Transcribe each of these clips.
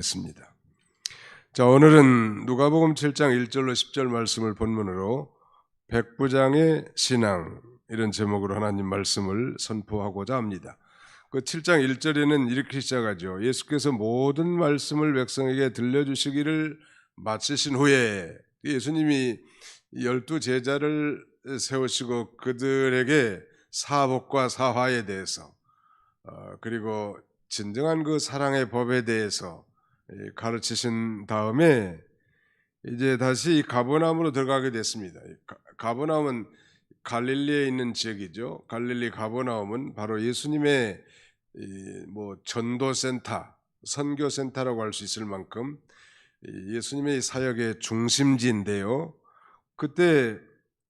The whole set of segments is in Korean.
습니다. 자, 오늘은 누가복음 7장 1절로 10절 말씀을 본문으로 백부장의 신앙, 이런 제목으로 하나님 말씀을 선포하고자 합니다. 그 7장 1절에는 이렇게 시작하죠. 예수께서 모든 말씀을 백성에게 들려주시기를 마치신 후에, 예수님이 12 제자를 세우시고 그들에게 사복과 사화에 대해서, 그리고 진정한 그 사랑의 법에 대해서 가르치신 다음에 이제 다시 가버나움으로 들어가게 됐습니다. 가버나움은 갈릴리에 있는 지역이죠. 갈릴리 가버나움은 바로 예수님의 전도센터, 선교센터라고 할 수 있을 만큼 예수님의 사역의 중심지인데요. 그때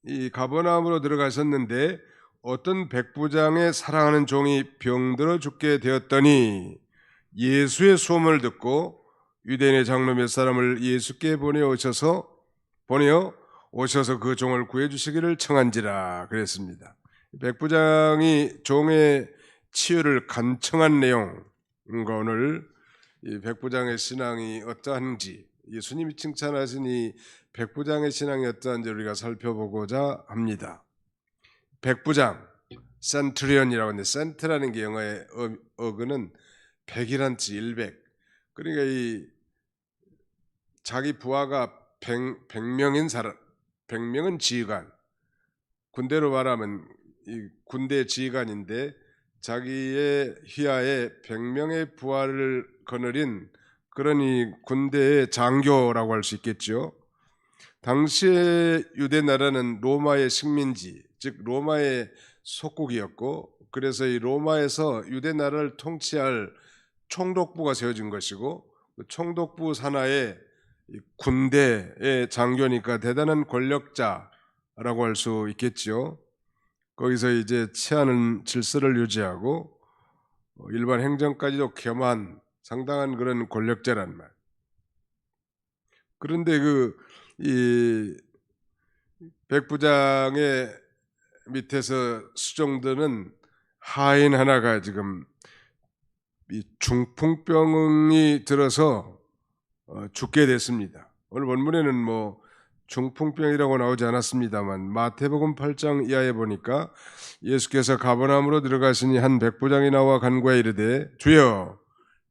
이 가버나움으로 들어가셨는데 어떤 백부장의 사랑하는 종이 병들어 죽게 되었더니 예수의 소문을 듣고 유대인의 장로 몇 사람을 예수께 보내어 오셔서 그 종을 구해주시기를 청한지라 그랬습니다. 백부장이 종의 치유를 간청한 내용과 오늘 이 백부장의 신앙이 어떠한지, 예수님이 칭찬하신 이 백부장의 신앙이 어떠한지 우리가 살펴보고자 합니다. 백부장, 센트리언이라고 하는데, 센트라는 게 영어의 어근은 100이란 뜻, 100. 그러니까 이 자기 부하가 100명인 사람, 100명은 지휘관, 군대로 말하면 이 군대 지휘관인데 자기의 휘하에 100명의 부하를 거느린 그런 이 군대의 장교라고 할 수 있겠죠. 당시의 유대 나라는 로마의 식민지, 즉 로마의 속국이었고, 그래서 이 로마에서 유대 나라를 통치할 총독부가 세워진 것이고, 그 총독부 산하에 군대의 장교니까 대단한 권력자라고 할 수 있겠죠. 거기서 이제 치안은 질서를 유지하고 일반 행정까지도 겸한 상당한 그런 권력자란 말. 그런데 이 백부장의 밑에서 수종드는 하인 하나가 지금 이 중풍병이 들어서 죽게 됐습니다. 오늘 본문에는 중풍병이라고 나오지 않았습니다만 마태복음 8장 이하에 보니까 예수께서 가버나움으로 들어가시니 한 백부장이 나와 간구하여 이르되 주여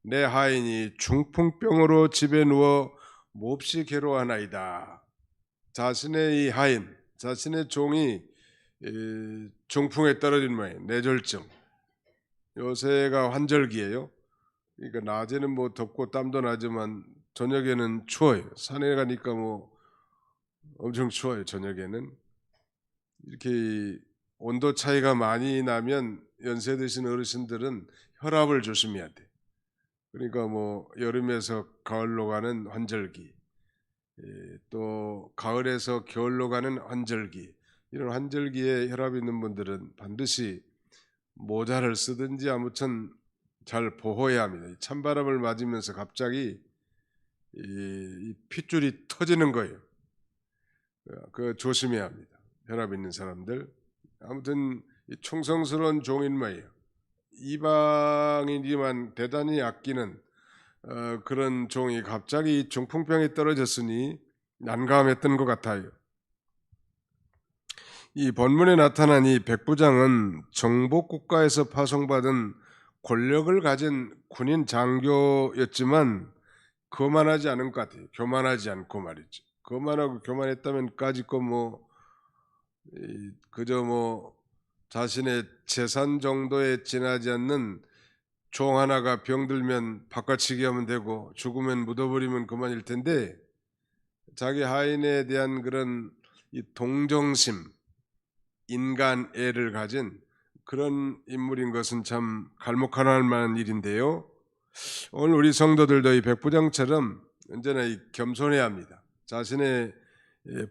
내 하인이 중풍병으로 집에 누워 몹시 괴로워하나이다. 자신의 이 하인, 자신의 종이 중풍에 떨어진 모양, 뇌졸중. 요새가 환절기예요. 그러니까 낮에는 덥고 땀도 나지만 저녁에는 추워요. 산에 가니까 엄청 추워요. 저녁에는 이렇게 온도 차이가 많이 나면 연세 드신 어르신들은 혈압을 조심해야 돼. 그러니까 여름에서 가을로 가는 환절기, 또 가을에서 겨울로 가는 환절기, 이런 환절기에 혈압이 있는 분들은 반드시 모자를 쓰든지 아무튼 잘 보호해야 합니다. 찬바람을 맞으면서 갑자기 이 핏줄이 터지는 거예요. 그 조심해야 합니다. 혈압 있는 사람들. 아무튼 충성스러운 종인 모예요. 이방인이지만 대단히 아끼는 그런 종이 갑자기 중풍병에 떨어졌으니 난감했던 것 같아요. 이 본문에 나타난 이 백부장은 정복국가에서 파송받은 권력을 가진 군인 장교였지만 거만하지 않은 것 같아요. 교만하지 않고 말이죠. 거만하고 교만했다면 까짓 거 그저 자신의 재산 정도에 지나지 않는 종 하나가 병들면 바꿔치기 하면 되고 죽으면 묻어버리면 그만일 텐데, 자기 하인에 대한 그런 이 동정심, 인간애를 가진 그런 인물인 것은 참 갈목할 만한 일인데요. 오늘 우리 성도들도 이 백부장처럼 언제나 겸손해야 합니다. 자신의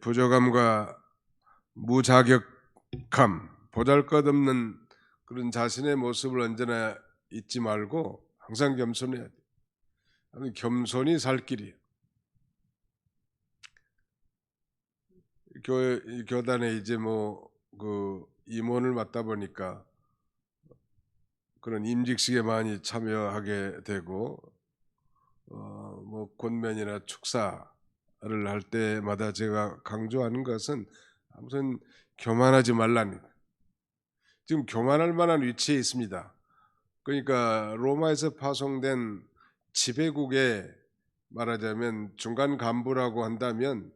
부족함과 무자격감, 보잘것없는 그런 자신의 모습을 언제나 잊지 말고 항상 겸손해야 돼요. 겸손이 살 길이에요. 교단에 이제 임원을 맡다 보니까 그런 임직식에 많이 참여하게 되고, 뭐 권면이나 축사를 할 때마다 제가 강조하는 것은 아무튼 교만하지 말라는, 지금 교만할 만한 위치에 있습니다. 그러니까 로마에서 파송된 지배국에 말하자면 중간 간부라고 한다면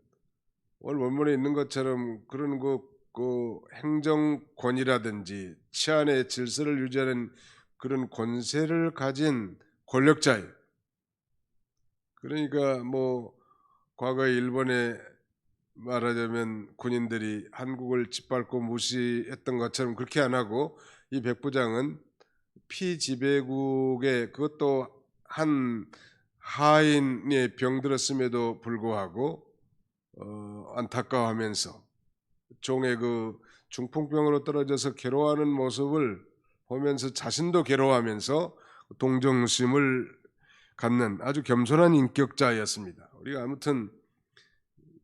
오늘 원문에 있는 것처럼 그런 그 행정권이라든지 치안의 질서를 유지하는 그런 권세를 가진 권력자예요. 그러니까 뭐 과거에 일본에 말하자면 군인들이 한국을 짓밟고 무시했던 것처럼 그렇게 안 하고, 이 백부장은 피지배국의, 그것도 한 하인의 병들었음에도 불구하고 안타까워하면서 종의 그 중풍병으로 떨어져서 괴로워하는 모습을 보면서 자신도 괴로워하면서 동정심을 갖는 아주 겸손한 인격자였습니다. 우리가 아무튼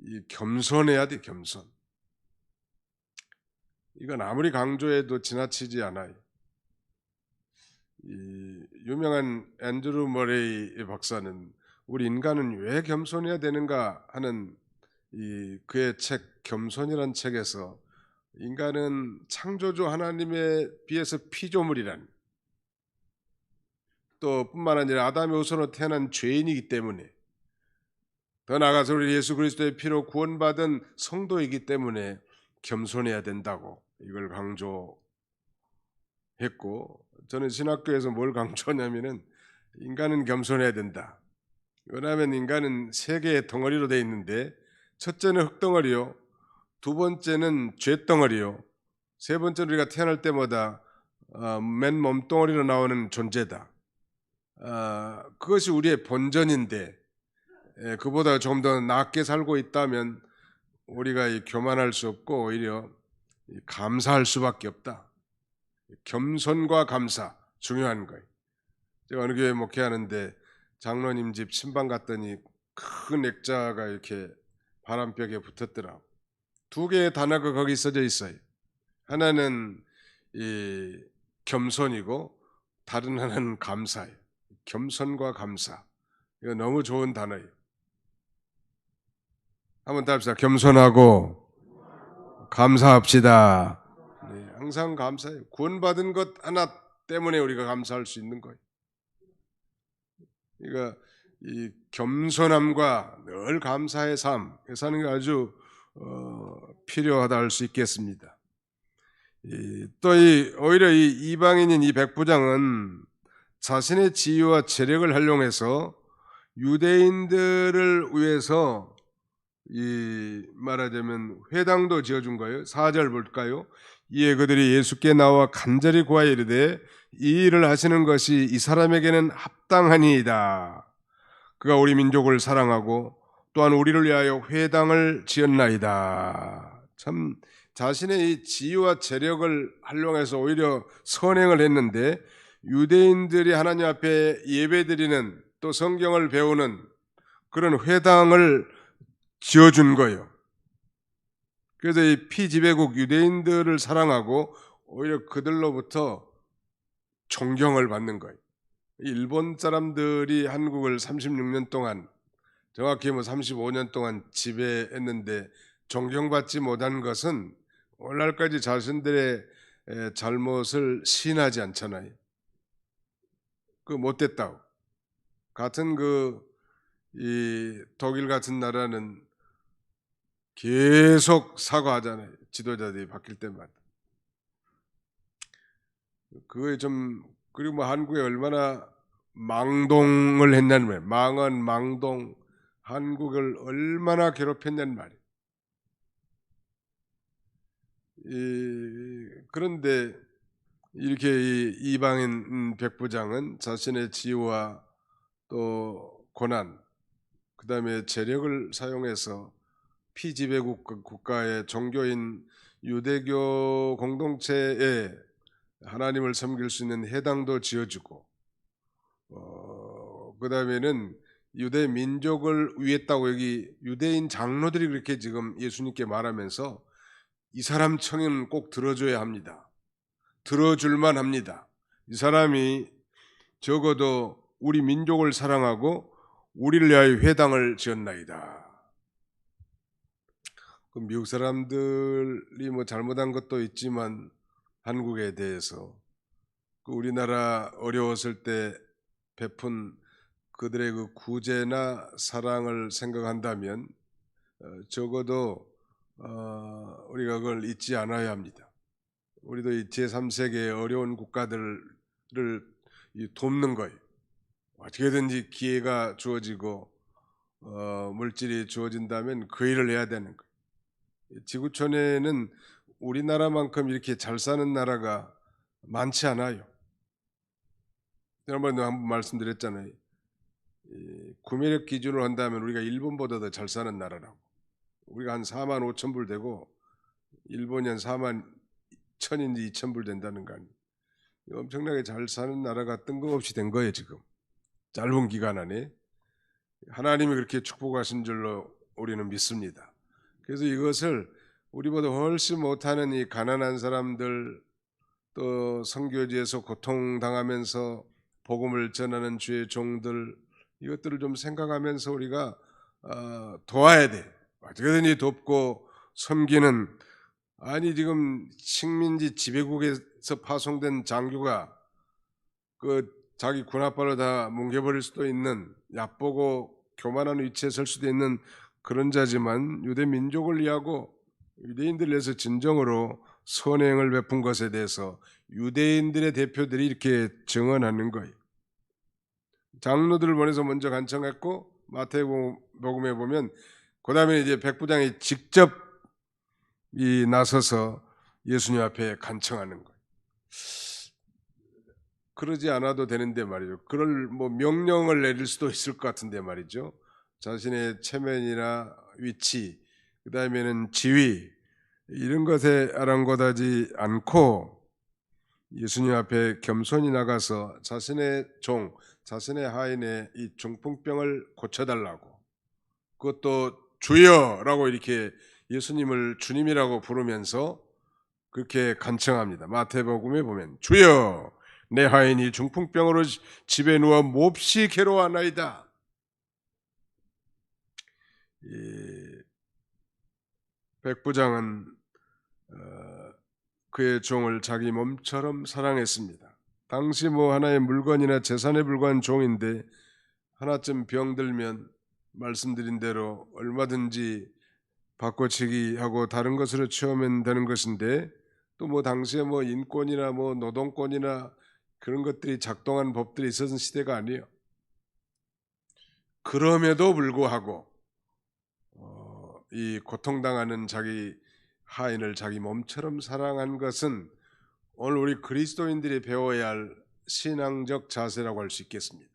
이 겸손해야 돼, 겸손. 이건 아무리 강조해도 지나치지 않아요. 이 유명한 앤드루 머레이 박사는 우리 인간은 왜 겸손해야 되는가 하는 이 그의 책 겸손이란 책에서 인간은 창조주 하나님에 비해서 피조물이란, 또 뿐만 아니라 아담의 후손으로 태어난 죄인이기 때문에, 더 나아가서 우리 예수 그리스도의 피로 구원받은 성도이기 때문에 겸손해야 된다고 이걸 강조했고, 저는 신학교에서 뭘 강조하냐면은 인간은 겸손해야 된다. 왜냐하면 인간은 세 개의 덩어리로 되어 있는데, 첫째는 흙덩어리요, 두 번째는 죄덩어리요, 세 번째는 우리가 태어날 때마다 맨 몸뚱어리로 나오는 존재다. 그것이 우리의 본전인데, 그보다 조금 더 낮게 살고 있다면 우리가 교만할 수 없고 오히려 감사할 수밖에 없다. 겸손과 감사 중요한 거예요. 제가 어느 교회 목회하는데 장로님 집 신방 갔더니 큰 액자가 이렇게 바람벽에 붙었더라고. 두 개의 단어가 거기 써져 있어요. 하나는 이 겸손이고 다른 하나는 감사예요. 겸손과 감사. 이거 너무 좋은 단어예요. 한번 더 합시다. 겸손하고 감사합시다. 네, 항상 감사해요. 구원받은 것 하나 때문에 우리가 감사할 수 있는 거예요. 그러니까 이 겸손함과 늘 감사의 삶 사는 게 아주 필요하다 할 수 있겠습니다. 또 오히려 이 이방인인 이 백부장은 자신의 지위와 재력을 활용해서 유대인들을 위해서 이 말하자면 회당도 지어준 거예요. 4절 볼까요? 이에 그들이 예수께 나와 간절히 구하여 이르되 이 일을 하시는 것이 이 사람에게는 합당하니이다. 그가 우리 민족을 사랑하고 또한 우리를 위하여 회당을 지었나이다. 참 자신의 이 지위와 재력을 활용해서 오히려 선행을 했는데, 유대인들이 하나님 앞에 예배드리는 또 성경을 배우는 그런 회당을 지어준 거예요. 그래서 이 피지배국 유대인들을 사랑하고 오히려 그들로부터 존경을 받는 거예요. 일본 사람들이 한국을 36년 동안, 정확히 35년 동안 지배했는데 존경받지 못한 것은 오늘날까지 자신들의 잘못을 시인하지 않잖아요. 그 못됐다고. 같은 이 독일 같은 나라는 계속 사과하잖아요. 지도자들이 바뀔 때마다. 그거에 좀, 그리고 한국에 얼마나 망동을 했냐는 말이에요. 망언, 망동, 한국을 얼마나 괴롭혔냐는 말이에요. 그런데 이렇게 이 이방인 백부장은 자신의 지위와 또 고난, 그 다음에 재력을 사용해서 피지배국 국가의 종교인 유대교 공동체에 하나님을 섬길 수 있는 회당도 지어주고, 그 다음에는 유대 민족을 위했다고 여기 유대인 장로들이 그렇게 지금 예수님께 말하면서 이 사람 청은 꼭 들어줘야 합니다. 들어줄만 합니다. 이 사람이 적어도 우리 민족을 사랑하고 우리를 위하여 회당을 지었나이다. 그 미국 사람들이 뭐 잘못한 것도 있지만 한국에 대해서 그 우리나라 어려웠을 때 베푼 그들의 그 구제나 사랑을 생각한다면 적어도 우리가 그걸 잊지 않아야 합니다. 우리도 이 제3세계의 어려운 국가들을 돕는 거예요. 어떻게든지 기회가 주어지고 물질이 주어진다면 그 일을 해야 되는 거예요. 지구촌에는 우리나라만큼 이렇게 잘 사는 나라가 많지 않아요. 지난번에 한번 말씀드렸잖아요. 구매력 기준으로 한다면 우리가 일본보다 더 잘 사는 나라라고. 우리가 한 4만 5천 불 되고 일본이 한 4만 1천인지 2천 불 된다는 거 아니에요. 엄청나게 잘 사는 나라가 뜬금없이 된 거예요. 지금 짧은 기간 안에 하나님이 그렇게 축복하신 줄로 우리는 믿습니다. 그래서 이것을 우리보다 훨씬 못하는 이 가난한 사람들, 또 선교지에서 고통당하면서 복음을 전하는 주의 종들, 이것들을 좀 생각하면서 우리가 도와야 돼. 어떻게든지 돕고 섬기는, 아니 지금 식민지 지배국에서 파송된 장교가 그 자기 군합발로 다 뭉개버릴 수도 있는, 얕보고 교만한 위치에 설 수도 있는 그런 자지만 유대 민족을 위하고 유대인들을 위해서 진정으로 선행을 베푼 것에 대해서 유대인들의 대표들이 이렇게 증언하는 거예요. 장로들을 보내서 먼저 간청했고, 마태복음에 보면 그 다음에 이제 백부장이 직접 나서서 예수님 앞에 간청하는 거예요. 그러지 않아도 되는데 말이죠. 그럴 뭐 명령을 내릴 수도 있을 것 같은데 말이죠. 자신의 체면이나 위치, 그 다음에는 지위, 이런 것에 아랑곳하지 않고 예수님 앞에 겸손히 나가서 자신의 종, 자신의 하인의 이 중풍병을 고쳐달라고, 그것도 주여라고 이렇게 예수님을 주님이라고 부르면서 그렇게 간청합니다. 마태복음에 보면 주여, 내 하인이 중풍병으로 집에 누워 몹시 괴로워하나이다. 이 백부장은 그의 종을 자기 몸처럼 사랑했습니다. 당시 뭐 하나의 물건이나 재산에 불과한 종인데 하나쯤 병들면 말씀드린 대로 얼마든지 바꿔치기 하고 다른 것으로 채우면 되는 것인데, 또 뭐 당시에 뭐 인권이나 뭐 노동권이나 그런 것들이 작동한 법들이 있었던 시대가 아니에요. 그럼에도 불구하고 이 고통당하는 자기 하인을 자기 몸처럼 사랑한 것은 오늘 우리 그리스도인들이 배워야 할 신앙적 자세라고 할 수 있겠습니다.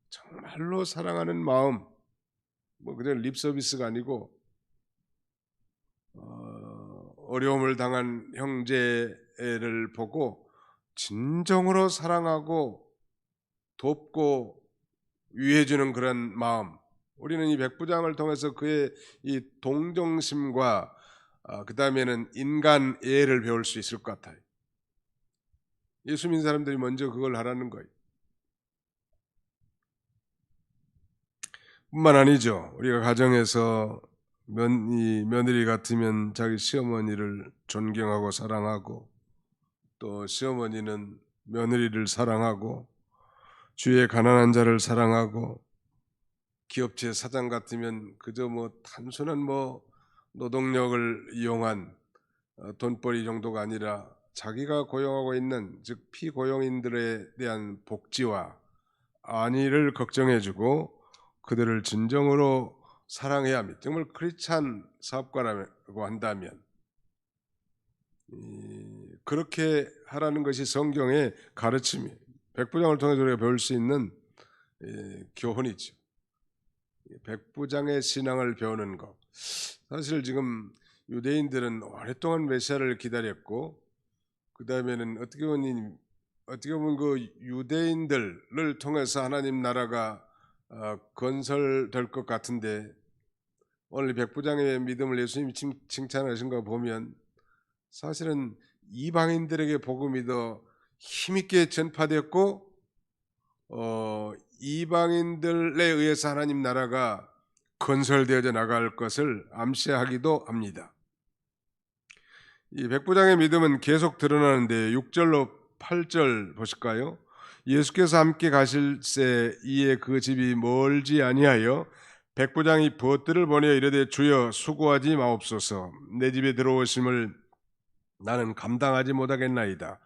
정말로 사랑하는 마음, 뭐 그냥 립 서비스가 아니고 어려움을 당한 형제를 보고 진정으로 사랑하고 돕고 위해주는 그런 마음, 우리는 이 백부장을 통해서 그의 이 동정심과 그 다음에는 인간애를 배울 수 있을 것 같아요. 예수 믿는 사람들이 먼저 그걸 하라는 거예요. 뿐만 아니죠. 우리가 가정에서 며느리 같으면 자기 시어머니를 존경하고 사랑하고, 또 시어머니는 며느리를 사랑하고, 주위의 가난한 자를 사랑하고, 기업체 사장 같으면 그저 뭐 단순한 뭐 노동력을 이용한 돈벌이 정도가 아니라 자기가 고용하고 있는, 즉 피고용인들에 대한 복지와 안위를 걱정해주고 그들을 진정으로 사랑해야 합니다. 정말 크리스찬 사업가라고 한다면 그렇게 하라는 것이 성경의 가르침이에요. 백부장을 통해서 우리가 배울 수 있는 교훈이죠. 백부장의 신앙을 배우는 것. 사실 지금 유대인들은 오랫동안 메시아를 기다렸고, 그 다음에는 어떻게 보면 그 유대인들을 통해서 하나님 나라가 건설될 것 같은데, 오늘 백부장의 믿음을 예수님이 칭찬하신 거 보면 사실은 이방인들에게 복음이 더 힘있게 전파되었고 이방인들에 의해서 하나님 나라가 건설되어져 나갈 것을 암시하기도 합니다. 이 백부장의 믿음은 계속 드러나는데 6절로 8절 보실까요? 예수께서 함께 가실새 이에 그 집이 멀지 아니하여 백부장이 벗들을 보내어 이르되 주여 수고하지 마옵소서 내 집에 들어오심을 나는 감당하지 못하겠나이다.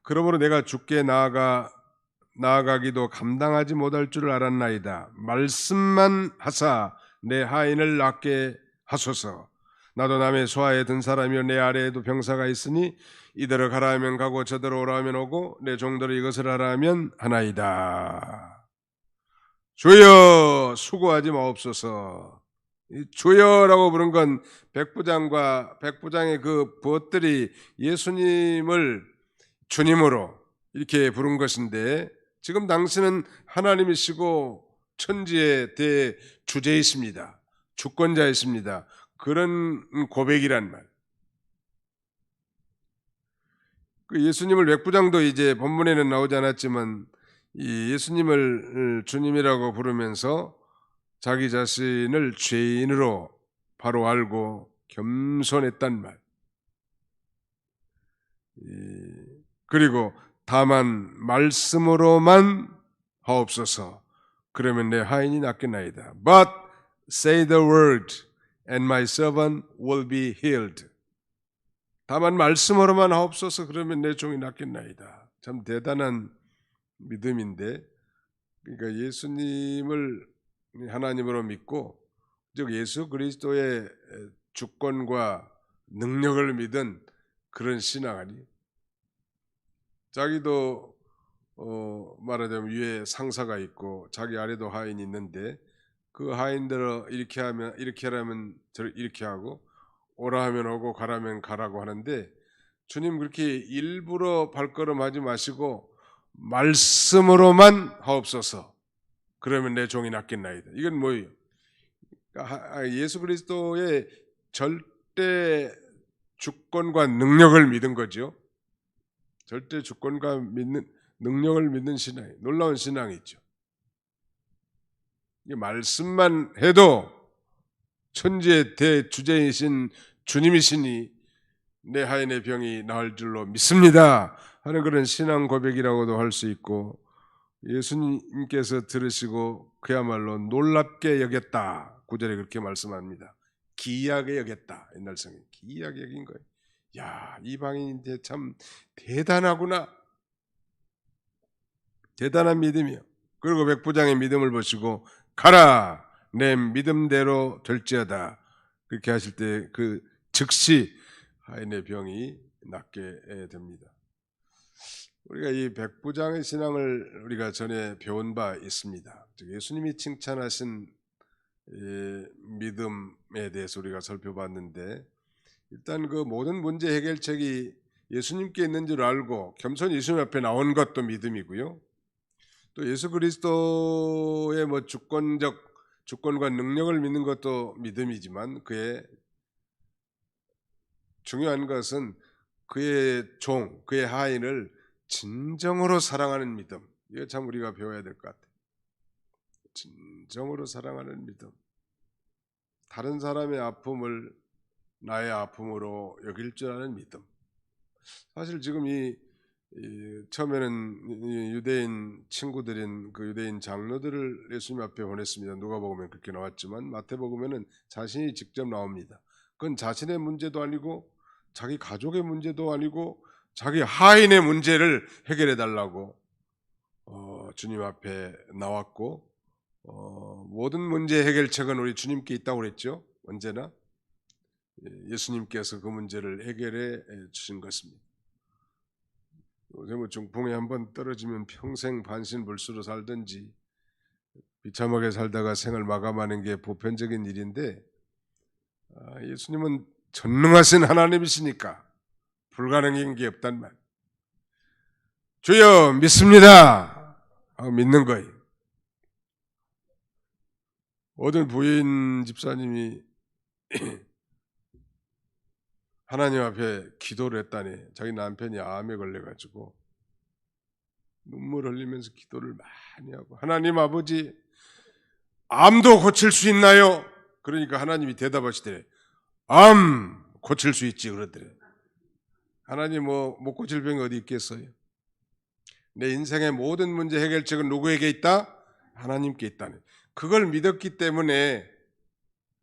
그러므로 내가 주께 나아가기도 감당하지 못할 줄을 알았나이다. 말씀만 하사 내 하인을 낫게 하소서. 나도 남의 소하에 든 사람이요 내 아래에도 병사가 있으니 이대로 가라 하면 가고 저대로 오라 하면 오고 내 종대로 이것을 하라 하면 하나이다. 주여 수고하지 마옵소서. 이 주여라고 부른 건 백부장의 그 벗들이 예수님을 주님으로 이렇게 부른 것인데 지금 당신은 하나님이시고 천지의 대주제이십니다. 주권자이십니다. 그런 고백이란 말. 그 예수님을 백부장도 이제 본문에는 나오지 않았지만 이 예수님을 주님이라고 부르면서 자기 자신을 죄인으로 바로 알고 겸손했단 말. 그리고 다만 말씀으로만 하옵소서. 그러면 내 하인이 낫겠나이다. But say the word and my servant will be healed. 다만 말씀으로만 하옵소서. 그러면 내 종이 낫겠나이다. 참 대단한 믿음인데, 그러니까 예수님을 하나님으로 믿고 즉 예수 그리스도의 주권과 능력을 믿은 그런 신앙 아니에요. 자기도 말하자면 위에 상사가 있고 자기 아래도 하인이 있는데 그 하인들을 이렇게 하라면 이렇게 하고 오라 하면 오고 가라면 가라고 하는데 주님 그렇게 일부러 발걸음하지 마시고 말씀으로만 하옵소서. 그러면 내 종이 낫겠나이다. 이건 뭐예요? 예수 그리스도의 절대 주권과 능력을 믿은 거죠. 절대 주권과 능력을 믿는 신앙, 놀라운 신앙이죠. 말씀만 해도 천지의 대주제이신 주님이시니 내 하인의 병이 나을 줄로 믿습니다 하는 그런 신앙 고백이라고도 할 수 있고 예수님께서 들으시고 그야말로 놀랍게 여겼다. 9절에 그렇게 말씀합니다. 기이하게 여겼다. 옛날 성경 기이하게 여긴 거예요. 야, 이방인인데 참 대단하구나. 대단한 믿음이요. 그리고 백부장의 믿음을 보시고 가라 내 믿음대로 될지어다. 그렇게 하실 때 그 즉시 하인의 병이 낫게 됩니다. 우리가 이 백부장의 신앙을 우리가 전에 배운 바 있습니다. 예수님이 칭찬하신 믿음에 대해서 우리가 살펴봤는데 일단 그 모든 문제 해결책이 예수님께 있는 줄 알고 겸손히 예수님 앞에 나온 것도 믿음이고요. 또 예수 그리스도의 뭐 주권과 능력을 믿는 것도 믿음이지만 그의 중요한 것은 그의 그의 하인을 진정으로 사랑하는 믿음. 이거 참 우리가 배워야 될 것 같아요. 진정으로 사랑하는 믿음. 다른 사람의 아픔을 나의 아픔으로 여길 줄 아는 믿음. 사실 지금 처음에는 유대인 친구들인 그 유대인 장로들을 예수님 앞에 보냈습니다. 누가복음에 그렇게 나왔지만 마태복음에는 자신이 직접 나옵니다. 그건 자신의 문제도 아니고 자기 가족의 문제도 아니고 자기 하인의 문제를 해결해 달라고 주님 앞에 나왔고 모든 문제 해결책은 우리 주님께 있다고 그랬죠. 언제나 예수님께서 그 문제를 해결해 주신 것입니다. 요새 뭐 중풍에 한번 떨어지면 평생 반신불수로 살든지 비참하게 살다가 생을 마감하는 게 보편적인 일인데 예수님은 전능하신 하나님이시니까 불가능한 게 없단 말. 주여 믿습니다 하고 믿는 거예요. 어떤 부인 집사님이 하나님 앞에 기도를 했다니 자기 남편이 암에 걸려가지고 눈물 흘리면서 기도를 많이 하고, 하나님 아버지, 암도 고칠 수 있나요? 그러니까 하나님이 대답하시더래. 암 고칠 수 있지 그러더래. 하나님 못 고칠 병이 어디 있겠어요? 내 인생의 모든 문제 해결책은 누구에게 있다? 하나님께 있다네. 그걸 믿었기 때문에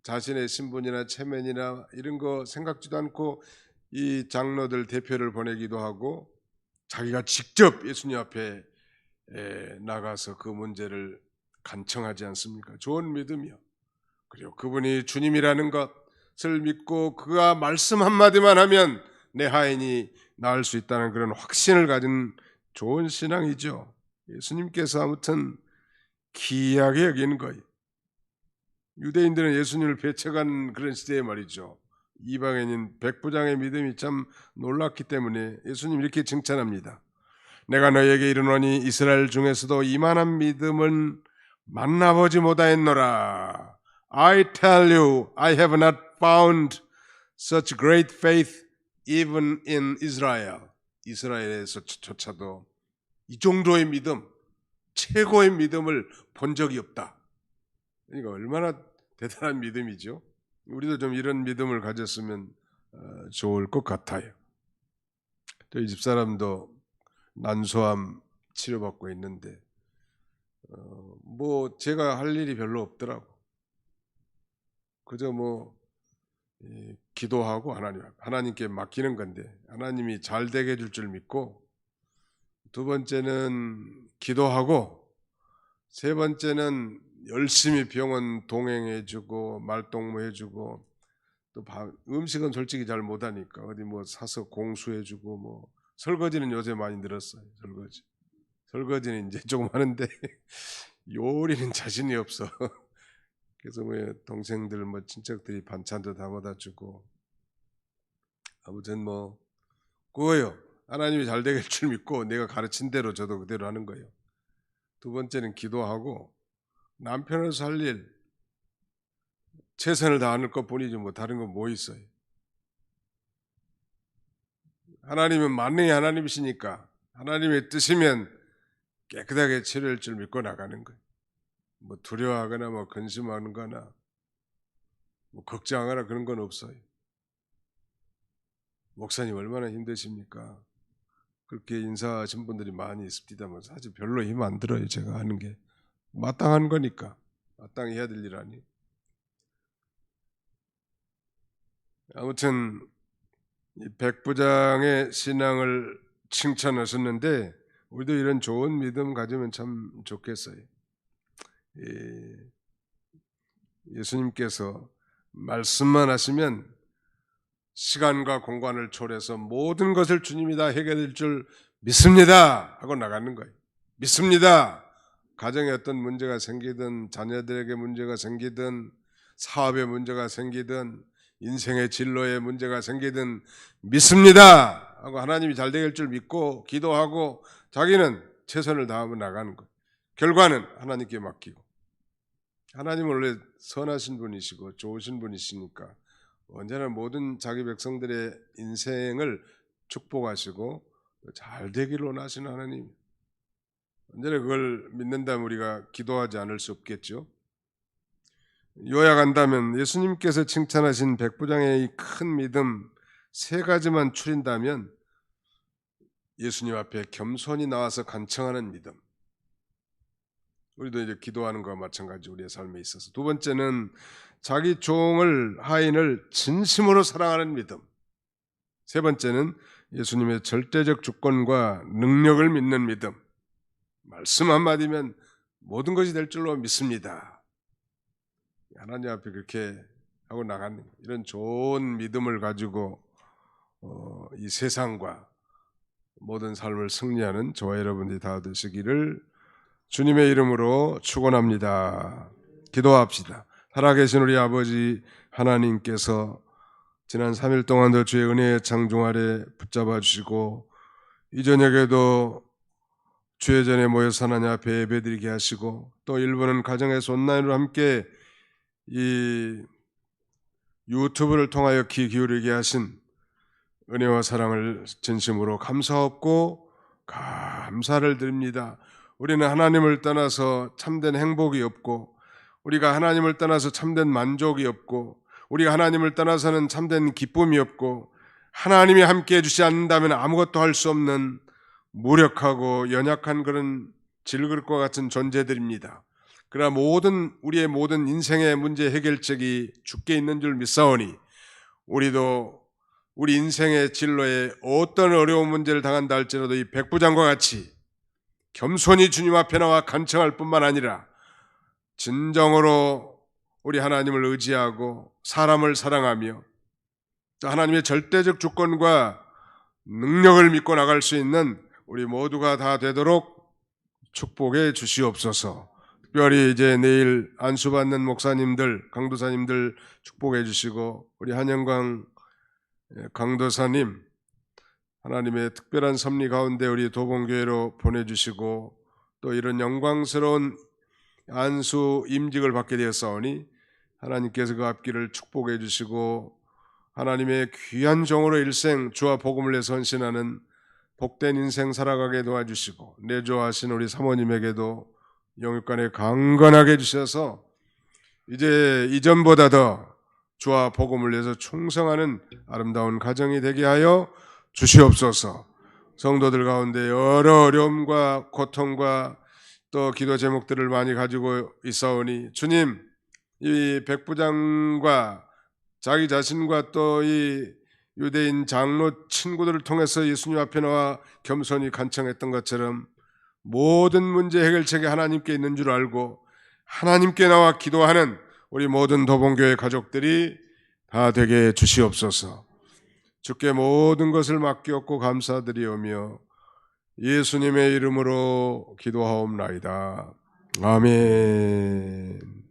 자신의 신분이나 체면이나 이런 거 생각지도 않고 이 장로들 대표를 보내기도 하고 자기가 직접 예수님 앞에 나가서 그 문제를 간청하지 않습니까? 좋은 믿음이요. 그리고 그분이 주님이라는 것을 믿고 그가 말씀 한마디만 하면 내 하인이 나을 수 있다는 그런 확신을 가진 좋은 신앙이죠. 예수님께서 아무튼 귀하게 여기는 거예요. 유대인들은 예수님을 배척한 그런 시대에 말이죠. 이방인인 백부장의 믿음이 참 놀랍기 때문에 예수님 이렇게 칭찬합니다. 내가 너에게 이르노니 이스라엘 중에서도 이만한 믿음은 만나보지 못하였노라. I tell you, I have not found such great faith even in Israel. 이스라엘에서조차도 이 정도의 믿음, 최고의 믿음을 본 적이 없다. 그러니까 얼마나 대단한 믿음이죠. 우리도 좀 이런 믿음을 가졌으면 좋을 것 같아요. 저희 집사람도 난소암 치료받고 있는데 제가 할 일이 별로 없더라고. 그저 기도하고 하나님께 맡기는 건데 하나님이 잘 되게 해줄 줄 믿고, 두 번째는 기도하고, 세 번째는 열심히 병원 동행해주고 말동무해주고, 또 음식은 솔직히 잘 못하니까 어디 사서 공수해주고, 설거지는 요새 많이 늘었어요. 설거지는 이제 조금 하는데 요리는 자신이 없어. 그래서 동생들 친척들이 반찬도 담아다 주고, 아무튼 그거요. 하나님이 잘 되게 할 줄 믿고 내가 가르친 대로 저도 그대로 하는 거예요. 두 번째는 기도하고, 남편으로서 할 일 최선을 다하는 것뿐이지 다른 건 뭐 있어요. 하나님은 만능의 하나님이시니까 하나님의 뜻이면 깨끗하게 치료할 줄 믿고 나가는 거예요. 두려워하거나 근심하는 거나 걱정하거나 그런 건 없어요. 목사님 얼마나 힘드십니까? 그렇게 인사하신 분들이 많이 있습니다만 사실 별로 힘 안 들어요. 제가 하는 게 마땅한 거니까, 마땅히 해야 될 일 아니에요. 아무튼 이 백부장의 신앙을 칭찬하셨는데 우리도 이런 좋은 믿음 가지면 참 좋겠어요. 예수님께서 말씀만 하시면 시간과 공간을 초월해서 모든 것을 주님이 다 해결할 줄 믿습니다 하고 나가는 거예요. 믿습니다. 가정에 어떤 문제가 생기든, 자녀들에게 문제가 생기든, 사업에 문제가 생기든, 인생의 진로에 문제가 생기든 믿습니다 하고 하나님이 잘 되길 줄 믿고 기도하고 자기는 최선을 다하며 나가는 거예요. 결과는 하나님께 맡기고. 하나님은 원래 선하신 분이시고 좋으신 분이시니까 언제나 모든 자기 백성들의 인생을 축복하시고 잘 되기를 원하시는 하나님, 언제나 그걸 믿는다면 우리가 기도하지 않을 수 없겠죠. 요약한다면 예수님께서 칭찬하신 백부장의 이 큰 믿음 세 가지만 추린다면, 예수님 앞에 겸손히 나와서 간청하는 믿음, 우리도 이제 기도하는 것과 마찬가지 우리의 삶에 있어서. 두 번째는 자기 종을, 하인을 진심으로 사랑하는 믿음. 세 번째는 예수님의 절대적 주권과 능력을 믿는 믿음. 말씀 한마디면 모든 것이 될 줄로 믿습니다. 하나님 앞에 그렇게 하고 나가는 이런 좋은 믿음을 가지고 이 세상과 모든 삶을 승리하는 저와 여러분들이 다 되시기를 주님의 이름으로 축원합니다. 기도합시다. 살아계신 우리 아버지 하나님께서 지난 3일 동안도 주의 은혜의 창종 아래 붙잡아 주시고 이 저녁에도 주의 전에 모여서 하나님 앞에 예배드리게 하시고, 또 일부는 가정에서 온라인으로 함께 이 유튜브를 통하여 귀 기울이게 하신 은혜와 사랑을 진심으로 감사하고 감사를 드립니다. 우리는 하나님을 떠나서 참된 행복이 없고, 우리가 하나님을 떠나서 참된 만족이 없고, 우리가 하나님을 떠나서는 참된 기쁨이 없고, 하나님이 함께해 주지 않는다면 아무것도 할 수 없는 무력하고 연약한 그런 질그릇과 같은 존재들입니다. 그러나 우리의 모든 인생의 문제 해결책이 주께 있는 줄 믿사오니, 우리도 우리 인생의 진로에 어떤 어려운 문제를 당한다 할지라도 이 백부장과 같이 겸손히 주님 앞에 나와 간청할 뿐만 아니라 진정으로 우리 하나님을 의지하고 사람을 사랑하며 또 하나님의 절대적 주권과 능력을 믿고 나갈 수 있는 우리 모두가 다 되도록 축복해 주시옵소서. 특별히 이제 내일 안수받는 목사님들, 강도사님들 축복해 주시고, 우리 한영광 강도사님 하나님의 특별한 섭리 가운데 우리 도봉교회로 보내주시고, 또 이런 영광스러운 안수 임직을 받게 되었사오니 하나님께서 그 앞길을 축복해 주시고, 하나님의 귀한 종으로 일생 주와 복음을 위해서 헌신하는 복된 인생 살아가게 도와주시고, 내조하신 우리 사모님에게도 영육간에 강건하게 해주셔서 이제 이전보다 더 주와 복음을 위해서 충성하는 아름다운 가정이 되게 하여 주시옵소서. 성도들 가운데 여러 어려움과 고통과 또 기도 제목들을 많이 가지고 있사오니, 주님, 이 백부장과 자기 자신과 또 이 유대인 장로 친구들을 통해서 예수님 앞에 나와 겸손히 간청했던 것처럼 모든 문제 해결책이 하나님께 있는 줄 알고 하나님께 나와 기도하는 우리 모든 도봉교회 가족들이 다 되게 주시옵소서. 주께 모든 것을 맡기옵고 감사드리오며 예수님의 이름으로 기도하옵나이다. 아멘.